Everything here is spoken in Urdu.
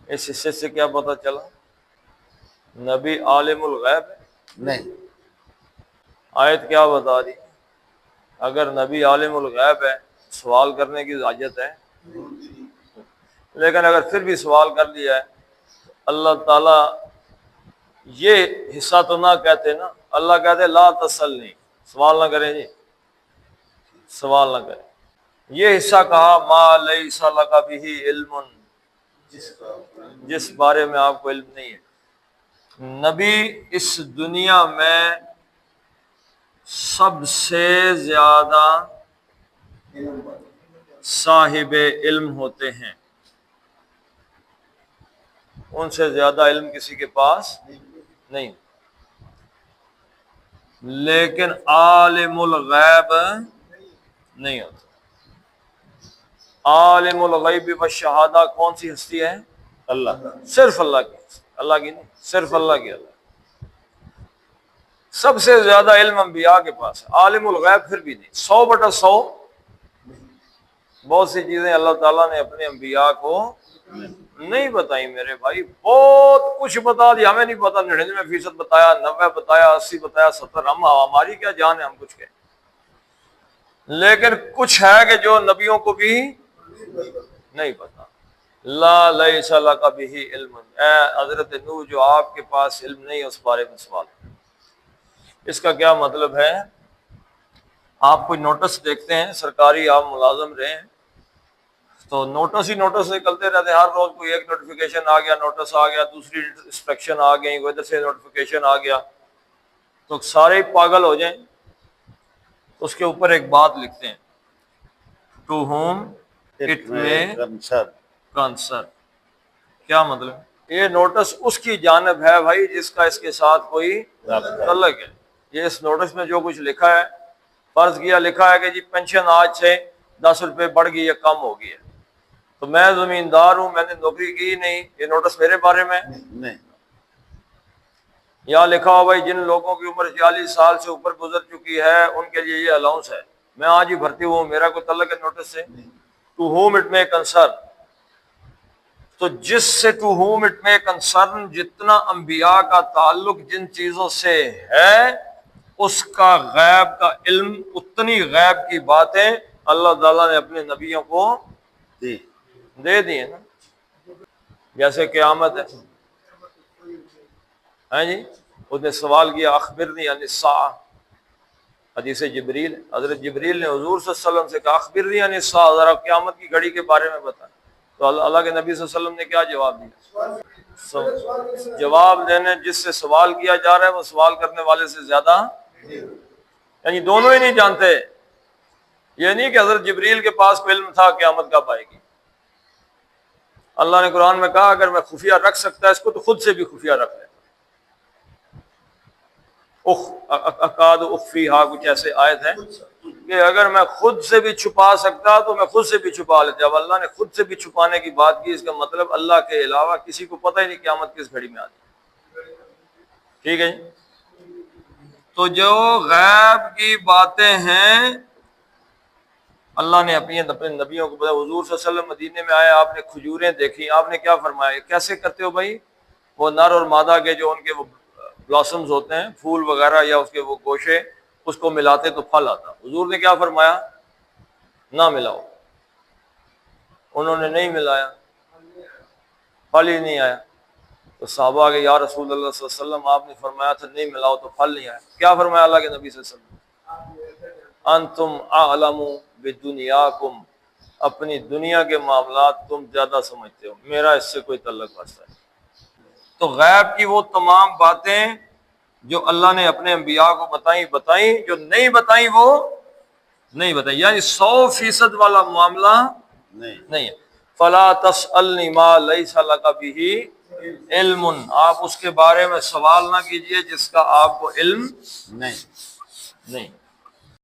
اس حصے سے کیا پتہ چلا؟ نبی عالم الغیب ہے نہیں، آیت کیا بتا رہی؟ اگر نبی عالم الغیب ہے سوال کرنے کی حاجت ہے، لیکن اگر پھر بھی سوال کر لیا ہے اللہ تعالیٰ یہ حصہ تو نہ کہتے نا، اللہ کہتے لا تسلنی، سوال نہ کریں جی، سوال نہ کریں۔ یہ حصہ کہا ما لیس لک بہ علم، جس بارے میں آپ کو علم نہیں ہے۔ نبی اس دنیا میں سب سے زیادہ صاحب علم ہوتے ہیں، ان سے زیادہ علم کسی کے پاس نہیں، لیکن عالم الغیب نہیں ہوتا۔ عالم الغیب والشہادہ کون سی ہستی ہے؟ اللہ۔ صرف اللہ کی، اللہ کی نہیں، صرف اللہ کی۔ اللہ سب سے زیادہ علم انبیاء کے پاس ہے، عالم الغیب پھر بھی نہیں، 100/100 بہت سی چیزیں اللہ تعالیٰ نے اپنے انبیاء کو نہیں بتائی میرے بھائی، بہت کچھ بتا دیا، ہمیں نہیں پتا، 99% بتایا، 90 بتایا، 80 بتایا، 70، ہماری کیا جان ہے ہم کچھ کہیں، لیکن کچھ ہے کہ جو نبیوں کو بھی نہیں پتا۔ لا لیس لک بہ علم، اے حضرت نوح جو آپ کے پاس علم نہیں اس بارے میں سوال۔ اس کا کیا مطلب ہے؟ آپ کوئی نوٹس دیکھتے ہیں سرکاری، آپ ملازم رہے ہیں تو نوٹس ہی نوٹس نکلتے رہتے ہیں، ہر روز کوئی ایک نوٹیفیکیشن آ گیا، نوٹس آ گیا، دوسری انسٹرکشن آ گئی، ادھر سے نوٹیفیکیشن آ گیا، تو سارے ہی پاگل ہو جائیں۔ اس کے اوپر ایک بات لکھتے ہیں ٹو ہوم اٹ میں کنسرن، کیا مطلب؟ یہ نوٹس اس کی جانب ہے بھائی جس کا اس کے ساتھ کوئی تعلق ہے۔ یہ اس نوٹس میں جو کچھ لکھا ہے، فرض کیا لکھا ہے کہ جی پینشن آج سے 10 روپے بڑھ گئی یا کم ہو گئی ہے، تو میں زمیندار ہوں، میں نے نوکری کی نہیں، یہ نوٹس میرے بارے میں نہیں، یا لکھا ہو بھائی جن لوگوں کی عمر 40 سال سے اوپر گزر چکی ہے ان کے لیے یہ الاؤنس ہے، میں آج ہی بھرتی ہوں، میرا کوئی تعلق ہے نوٹس سے؟ ٹو ہوم اٹ میں کنسرن، تو جس سے ٹو ہوم اٹ میں کنسرن، جتنا انبیاء کا تعلق جن چیزوں سے ہے اس کا غیب کا علم، اتنی غیب کی باتیں اللہ تعالیٰ نے اپنے نبیوں کو دے دی ہیں نا۔ جیسے قیامت ہے جی، اس نے سوال کیا اخبرنی عن الساعہ، حدیث جبریل، حضرت جبریل نے حضور صلی اللہ علیہ وسلم سے کہا اخبرنی عن الساعہ، ذرا قیامت کی گھڑی کے بارے میں بتا، تو اللہ کے نبی صلی اللہ علیہ وسلم نے کیا جواب دیا؟ جواب دینے جس سے سوال کیا جا رہا ہے وہ سوال کرنے والے سے زیادہ، یعنی دونوں ہی نہیں جانتے۔ یہ نہیں کہ حضرت جبریل کے پاس کوئی علم تھا قیامت کب آئے گی، اللہ نے قرآن میں کہا اگر میں خفیہ رکھ سکتا ہے اس کو تو خود سے بھی خفیہ رکھ لے، اکاد اخفیہا، کچھ ایسے آیت ہیں کہ اگر میں خود سے بھی چھپا سکتا تو میں خود سے بھی چھپا لیتا۔ جب اللہ نے خود سے بھی چھپانے کی بات کی، اس کا مطلب اللہ کے علاوہ کسی کو پتہ ہی نہیں قیامت کس گھڑی میں آتی۔ ٹھیک ہے جی، تو جو غیب کی باتیں ہیں اللہ نے اپنے نبیوں کو بتایا۔ حضور صلی اللہ علیہ وسلم مدینے میں آئے، آپ نے کھجوریں دیکھی، آپ نے کیا فرمایا؟ کیسے کرتے ہو بھائی؟ وہ نر اور مادہ کے جو ان کے وہ بلاسمز ہوتے ہیں، پھول وغیرہ یا اس کے وہ گوشے، اس کو ملاتے تو پھل آتا۔ حضور نے کیا فرمایا؟ نہ ملاؤ۔ انہوں نے نہیں ملایا، پھل ہی نہیں آیا۔ تو صحابہ آگے یا رسول اللہ صلی اللہ علیہ وسلم آپ نے فرمایا تھا نہیں ملاؤ تو پھل نہیں آیا، کیا فرمایا اللہ کے نبی صلی اللہ علیہ وسلم؟ انتم اعلم بدنیاکم، اپنی دنیا کے معاملات تم زیادہ سمجھتے ہو، میرا اس سے کوئی تعلق واسطہ ہے۔ تو غیب کی وہ تمام باتیں جو اللہ نے اپنے انبیاء کو بتائیں، جو نہیں بتائیں وہ نہیں بتائیں، یعنی 100% والا معاملہ نہیں ہے۔ فلا تسألنی ما لیس لک بہ علم، آپ اس کے بارے میں سوال نہ کیجئے جس کا آپ کو علم نہیں۔